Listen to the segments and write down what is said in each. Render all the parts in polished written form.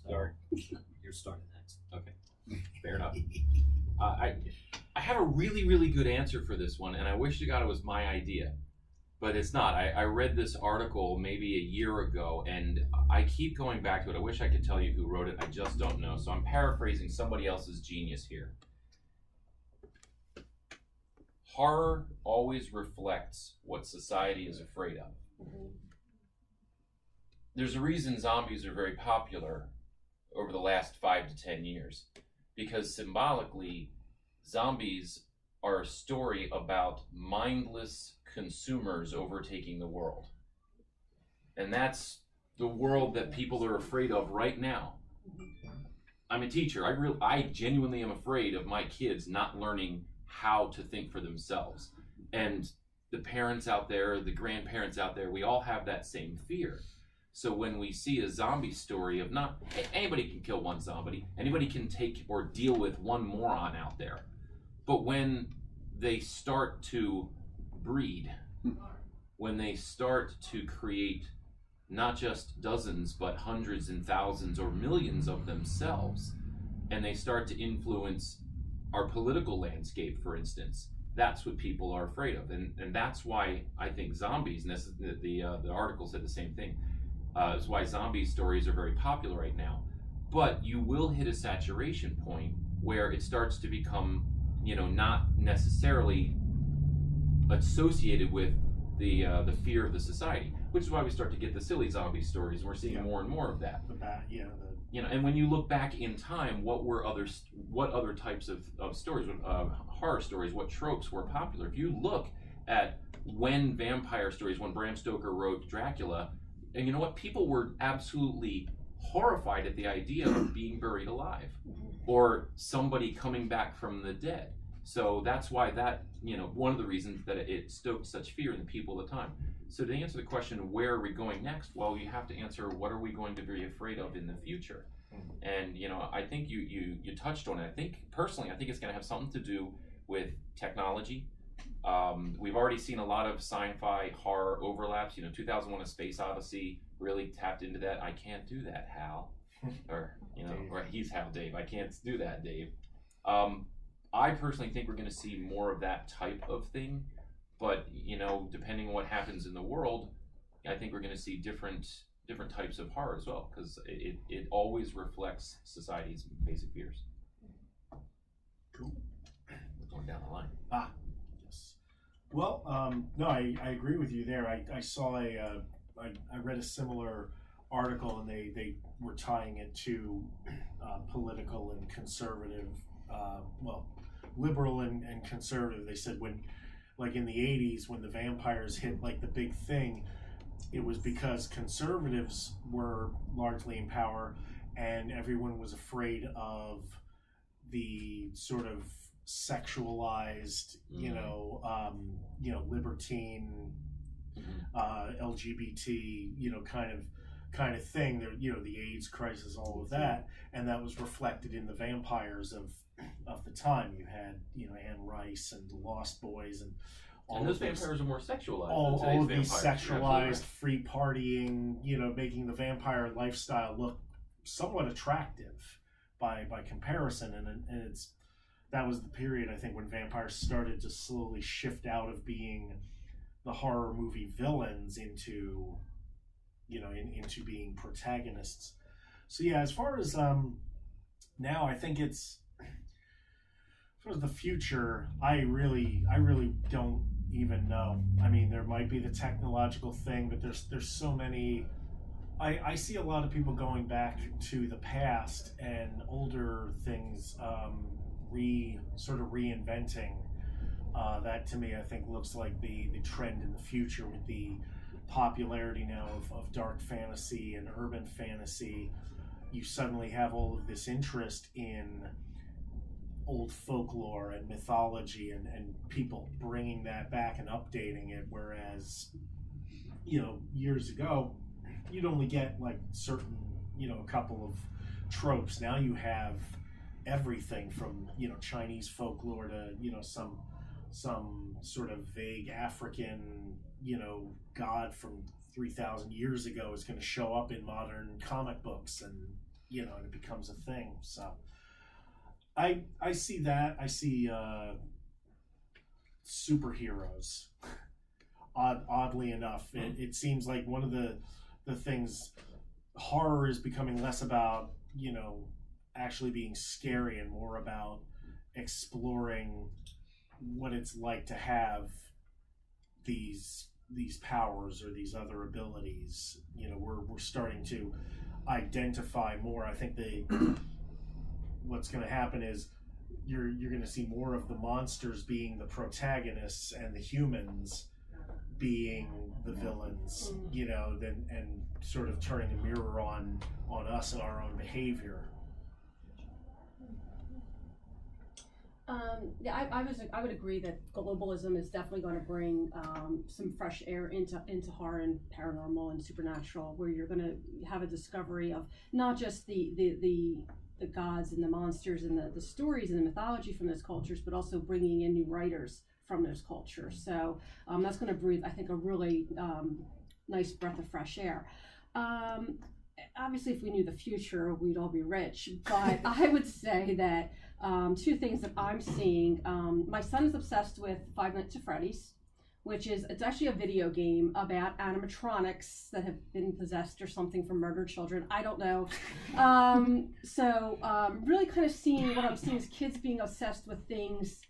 Sorry. You're starting next. Okay, fair enough. I have a really, really good answer for this one, and I wish to God it was my idea, but it's not. I read this article maybe a year ago, and I keep going back to it. I wish I could tell you who wrote it. I just don't know. So I'm paraphrasing somebody else's genius here. Horror always reflects what society is afraid of. There's a reason zombies are very popular over the last 5 to 10 years, because symbolically, zombies are a story about mindless consumers overtaking the world. And that's the world that people are afraid of right now. I'm a teacher. I genuinely am afraid of my kids not learning how to think for themselves. And the parents out there, the grandparents out there, we all have that same fear. So when we see a zombie story of anybody can kill one zombie, anybody can take or deal with one moron out there. But when they start to breed, when they start to create not just dozens, but hundreds and thousands or millions of themselves, and they start to influence our political landscape, for instance, that's what people are afraid of. And that's why I think zombies, and this is the article said the same thing, is why zombie stories are very popular right now. But you will hit a saturation point where it starts to become, not necessarily associated with the fear of the society, which is why we start to get the silly zombie stories, and we're seeing more and more of that. And when you look back in time, what other types of stories, horror stories, what tropes were popular? If you look at when vampire stories, when Bram Stoker wrote Dracula, and you know what? People were absolutely horrified at the idea of being buried alive or somebody coming back from the dead. So that's why that, one of the reasons that it stoked such fear in the people at the time. So to answer the question, where are we going next? Well, you have to answer, what are we going to be afraid of in the future? And, I think you touched on it. I think it's going to have something to do with technology. We've already seen a lot of sci-fi horror overlaps. 2001: A Space Odyssey really tapped into that. I can't do that, Hal. Or, or he's Hal Dave. I can't do that, Dave. I personally think we're going to see more of that type of thing. But, depending on what happens in the world, I think we're going to see different types of horror as well, because it always reflects society's basic fears. Cool. Going down the line. Yes. Well, no, I agree with you there. I saw I read a similar article, and they were tying it to political and conservative, liberal and conservative. They said when, like in the 80s, when the vampires hit like the big thing, it was because conservatives were largely in power, and everyone was afraid of the sort of sexualized, libertine, LGBT, kind of thing. There, the AIDS crisis, all of that, and that was reflected in the vampires of the time. You had, Anne Rice and the Lost Boys, and all those vampires are more sexualized. All of these sexualized, free partying, making the vampire lifestyle look somewhat attractive by comparison, and that was the period, I think, when vampires started to slowly shift out of being the horror movie villains into being protagonists. So yeah, as far as now, I think it's sort of the future. I really don't even know. I mean, there might be the technological thing, but there's so many. I see a lot of people going back to the past and older things, reinventing. That to me, I think, looks like the trend in the future with the popularity now of dark fantasy and urban fantasy. You suddenly have all of this interest in old folklore and mythology, and people bringing that back and updating it, whereas years ago you'd only get like certain a couple of tropes. Now you have everything from Chinese folklore to some sort of vague African god from 3,000 years ago is going to show up in modern comic books, and you know, and it becomes a thing. So I see that. I see superheroes. Oddly enough, it seems like one of the things, horror is becoming less about, you know, actually being scary and more about exploring what it's like to have these powers or these other abilities. You know, we're starting to identify more. I think what's going to happen is you're going to see more of the monsters being the protagonists and the humans being the villains, you know, and sort of turning a mirror on us and our own behavior. Yeah, I would agree that globalism is definitely going to bring some fresh air into horror and paranormal and supernatural, where you're going to have a discovery of not just the gods and the monsters and the stories and the mythology from those cultures, but also bringing in new writers from those cultures. So that's going to breathe, I think, a really nice breath of fresh air. Obviously, if we knew the future, we'd all be rich. But I would say that two things that I'm seeing. My son is obsessed with Five Nights at Freddy's, it's actually a video game about animatronics that have been possessed or something from murdered children. I don't know. Really kind of seeing what I'm seeing is kids being obsessed with things.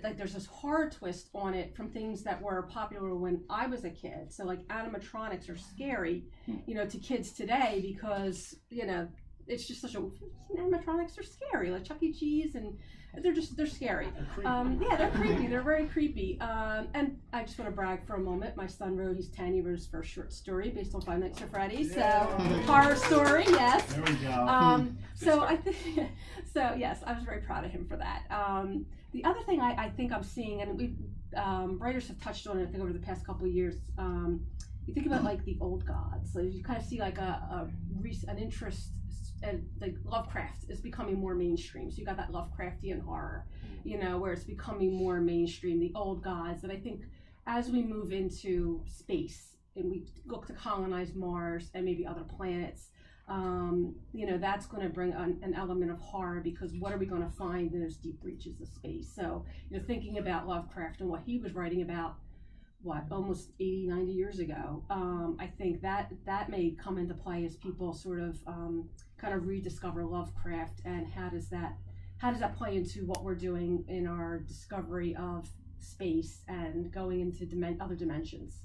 Like there's this horror twist on it from things that were popular when I was a kid. So like animatronics are scary, you know, to kids today because, you know, it's just animatronics are scary, like Chuck E. Cheese, and they're scary. Yeah, they're creepy. They're very creepy. And I just want to brag for a moment. My son he's 10. He wrote his first short story based on Five Nights at Freddy's. So horror story, yes. There we go. So yes, I was very proud of him for that. The other thing I think I'm seeing, and we writers have touched on it, I think over the past couple of years. You think about like the old gods. So you kind of see like an interest. And like Lovecraft is becoming more mainstream. So you got that Lovecraftian horror, you know, where it's becoming more mainstream, the old gods. And I think as we move into space and we look to colonize Mars and maybe other planets, you know, that's going to bring an element of horror, because what are we going to find in those deep reaches of space? So, you know, thinking about Lovecraft and what he was writing about, almost 80, 90 years ago, I think that may come into play as people sort of kind of rediscover Lovecraft, and how does that play into what we're doing in our discovery of space and going into other dimensions?